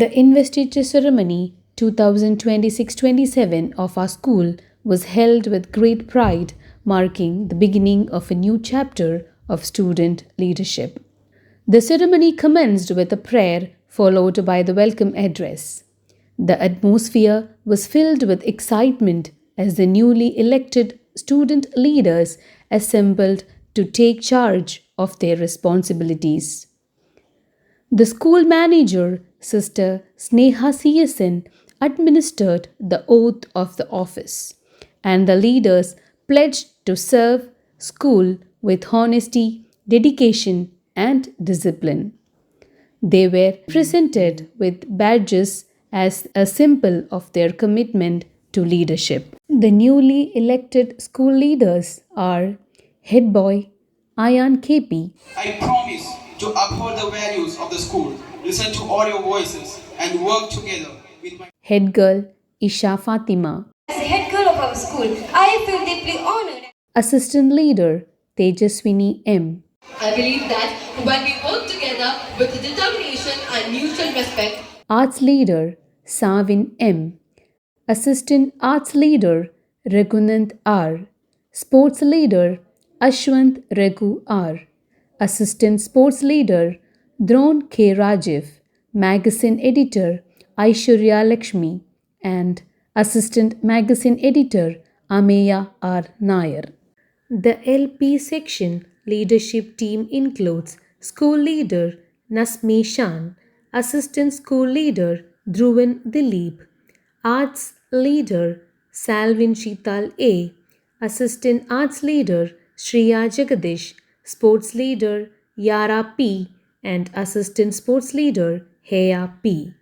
The Investiture Ceremony 2026-27 of our school was held with great pride, marking the beginning of a new chapter of student leadership. The ceremony commenced with a prayer followed by the welcome address. The atmosphere was filled with excitement as the newly elected student leaders assembled to take charge of their responsibilities. The school manager, Sister Sneha CSN, administered the oath of the office, and the leaders pledged to serve school with honesty, dedication, and discipline. They were presented with badges as a symbol of their commitment to leadership. The newly elected school leaders are Head Boy Ayaan KP. I promise to uphold the values of the school, listen to all your voices, and work together with my Head Girl Isha Fathima. As the head girl of our school, I feel deeply honored. Assistant Leader Thejaswini M. I believe that when we work together with determination and mutual respect, Arts Leader Savin M. Assistant Arts Leader Raghunand R. Sports Leader Aswanth Raghu R. Assistant Sports Leader Dron K. Rajeev. Magazine Editor Aiswarya Lakshmi. And Assistant Magazine Editor Ameya R. Nair. The LP section leadership team includes School Leader Nasmi Shan, Assistant School Leader Dhruvan Dilip, Arts Leader Salvin Shital A, Assistant Arts Leader Shriya Jagadish, Sports Leader Yara P, and Assistant Sports Leader Heya P.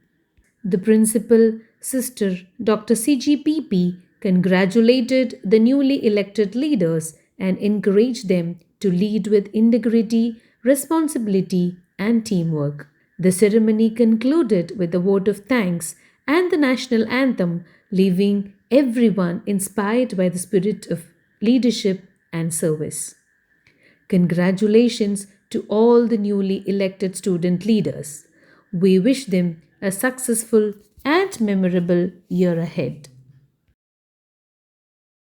The Principal, Sister Dr. CGPP, congratulated the newly elected leaders and encouraged them to lead with integrity, responsibility, and teamwork. The ceremony concluded with a vote of thanks and the national anthem, leaving everyone inspired by the spirit of leadership and service. Congratulations to all the newly elected student leaders. We wish them a successful and memorable year ahead.